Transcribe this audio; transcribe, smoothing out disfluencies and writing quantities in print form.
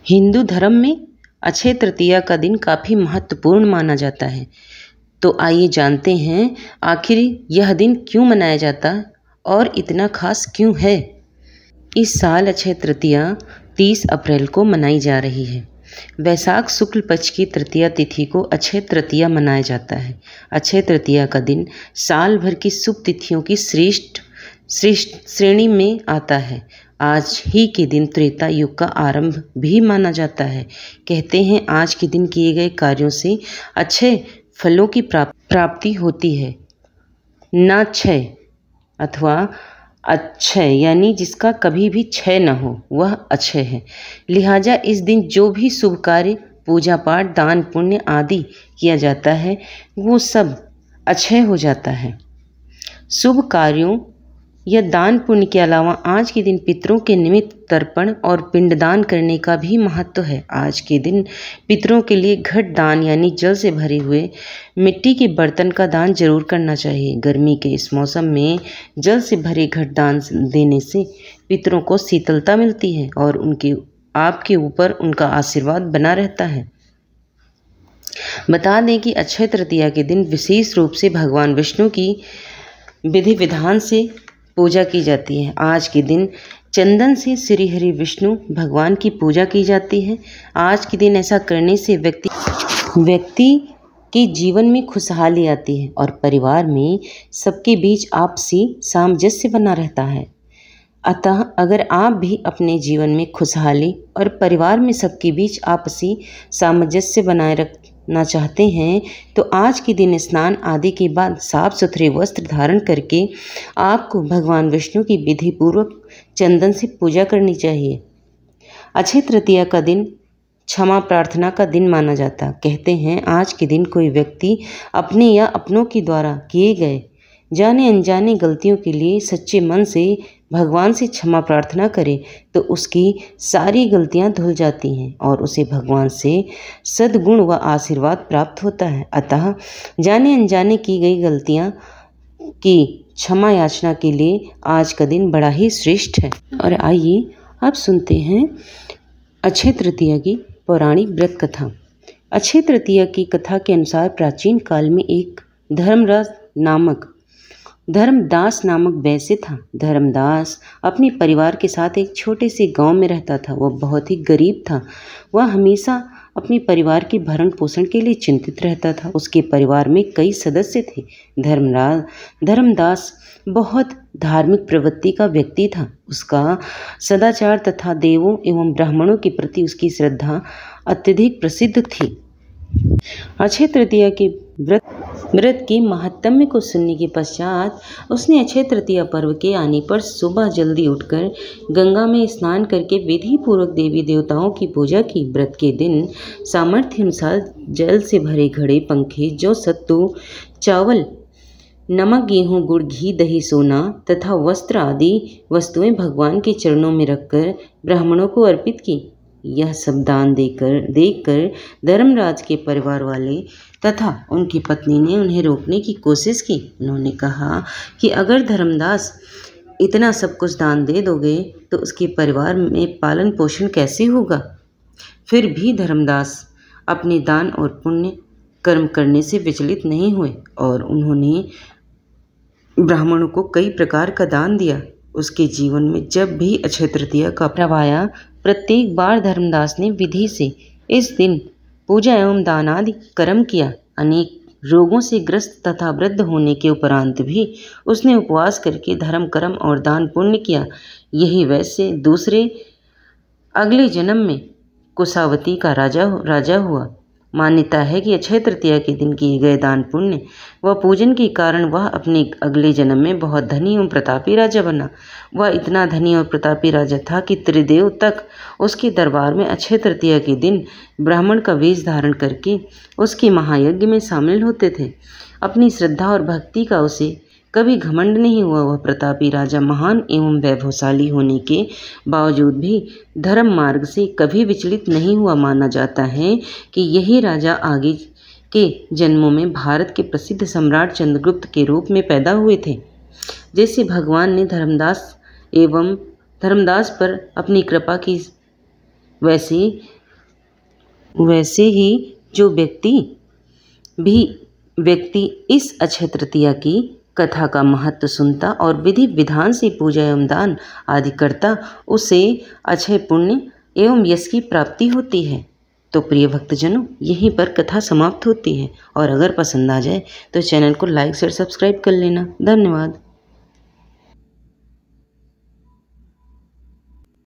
हिंदू धर्म में अक्षय तृतीया का दिन काफ़ी महत्वपूर्ण माना जाता है। तो आइए जानते हैं आखिर यह दिन क्यों मनाया जाता है और इतना खास क्यों है। इस साल अक्षय तृतीया 30 अप्रैल को मनाई जा रही है। वैशाख शुक्ल पक्ष की तृतीया तिथि को अक्षय तृतीया मनाया जाता है। अक्षय तृतीया का दिन साल भर की शुभ तिथियों की श्रेष्ठ श्रेणी में आता है। आज ही के दिन त्रेता युग का आरंभ भी माना जाता है। कहते हैं आज के दिन किए गए कार्यों से अच्छे फलों की प्राप्ति होती है। ना क्षय अथवा अक्षय यानी जिसका कभी भी क्षय न हो वह अक्षय है। लिहाजा इस दिन जो भी शुभ कार्य पूजा पाठ दान पुण्य आदि किया जाता है वो सब अक्षय हो जाता है। शुभ कार्यों या दान पुण्य के अलावा आज के दिन पितरों के निमित्त तर्पण और पिंडदान करने का भी महत्व है। आज के दिन पितरों के लिए घट दान यानी जल से भरे हुए मिट्टी के बर्तन का दान जरूर करना चाहिए। गर्मी के इस मौसम में जल से भरे घट दान देने से पितरों को शीतलता मिलती है और आपके ऊपर उनका आशीर्वाद बना रहता है। बता दें कि अक्षय तृतीया के दिन विशेष रूप से भगवान विष्णु की विधि विधान से पूजा की जाती है। आज के दिन चंदन से श्री हरि विष्णु भगवान की पूजा की जाती है। आज के दिन ऐसा करने से व्यक्ति के जीवन में खुशहाली आती है और परिवार में सबके बीच आपसी सामंजस्य बना रहता है। अतः अगर आप भी अपने जीवन में खुशहाली और परिवार में सबके बीच आपसी सामंजस्य बनाए रखना चाहते हैं तो आज के दिन स्नान आदि के बाद साफ सुथरे वस्त्र धारण करके आपको भगवान विष्णु की विधि पूर्वक चंदन से पूजा करनी चाहिए। अक्षय तृतीया का दिन क्षमा प्रार्थना का दिन माना जाता। कहते हैं आज के दिन कोई व्यक्ति अपने या अपनों के द्वारा किए गए जाने अनजाने गलतियों के लिए सच्चे मन से भगवान से क्षमा प्रार्थना करे तो उसकी सारी गलतियां धुल जाती हैं और उसे भगवान से सद्गुण व आशीर्वाद प्राप्त होता है। अतः जाने अनजाने की गई गलतियां की क्षमा याचना के लिए आज का दिन बड़ा ही श्रेष्ठ है। और आइए अब सुनते हैं अक्षय तृतीया की पौराणिक व्रत कथा। अक्षय तृतीया की कथा के अनुसार प्राचीन काल में एक धर्मदास नामक वैश्य था। धर्मदास अपने परिवार के साथ एक छोटे से गांव में रहता था। वह बहुत ही गरीब था। वह हमेशा अपने परिवार के भरण पोषण के लिए चिंतित रहता था। उसके परिवार में कई सदस्य थे। धर्मदास बहुत धार्मिक प्रवृत्ति का व्यक्ति था। उसका सदाचार तथा देवों एवं ब्राह्मणों के प्रति उसकी श्रद्धा अत्यधिक प्रसिद्ध थी। अक्षय तृतीया के व्रत के महात्म्य को सुनने के पश्चात उसने अक्षय तृतीया पर्व के आने पर सुबह जल्दी उठकर गंगा में स्नान करके विधि पूर्वक देवी देवताओं की पूजा की। व्रत के दिन सामर्थ्य अनुसार जल से भरे घड़े पंखे जौ सत्तू चावल नमक गेहूँ गुड़ घी दही सोना तथा वस्त्र आदि वस्तुएं भगवान के चरणों में रखकर ब्राह्मणों को अर्पित की। यह सब दान देखकर धर्मराज के परिवार वाले तथा उनकी पत्नी ने उन्हें रोकने की कोशिश की। उन्होंने कहा कि अगर धर्मदास इतना सब कुछ दान दे दोगे तो उसके परिवार में पालन पोषण कैसे होगा। फिर भी धर्मदास अपने दान और पुण्य कर्म करने से विचलित नहीं हुए और उन्होंने ब्राह्मणों को कई प्रकार का दान दिया। उसके जीवन में जब भी अक्षय तृतीया का पर्व आया प्रत्येक बार धर्मदास ने विधि से इस दिन पूजा एवं दान आदि कर्म किया। अनेक रोगों से ग्रस्त तथा वृद्ध होने के उपरांत भी उसने उपवास करके धर्म कर्म और दान पुण्य किया। यही वैसे अगले जन्म में कुशावती का राजा हुआ। मान्यता है कि अक्षय तृतीया के दिन किए गए दान पुण्य व पूजन के कारण वह अपने अगले जन्म में बहुत धनी एवं प्रतापी राजा बना। वह इतना धनी और प्रतापी राजा था कि त्रिदेव तक उसके दरबार में अक्षय तृतीया के दिन ब्राह्मण का वेश धारण करके उसके महायज्ञ में शामिल होते थे। अपनी श्रद्धा और भक्ति का उसे कभी घमंड नहीं हुआ। वह प्रतापी राजा महान एवं वैभवशाली होने के बावजूद भी धर्म मार्ग से कभी विचलित नहीं हुआ। माना जाता है कि यही राजा आगे के जन्मों में भारत के प्रसिद्ध सम्राट चंद्रगुप्त के रूप में पैदा हुए थे। जैसे भगवान ने धर्मदास पर अपनी कृपा की वैसे वैसे ही जो व्यक्ति इस अक्षय तृतीया की कथा का महत्व सुनता और विधि विधान से पूजा एवं दान आदि करता, उसे अक्षय पुण्य एवं यश की प्राप्ति होती है। तो प्रिय भक्तजनों, यहीं पर कथा समाप्त होती है। और अगर पसंद आ जाए तो चैनल को लाइक शेयर सब्सक्राइब कर लेना। धन्यवाद।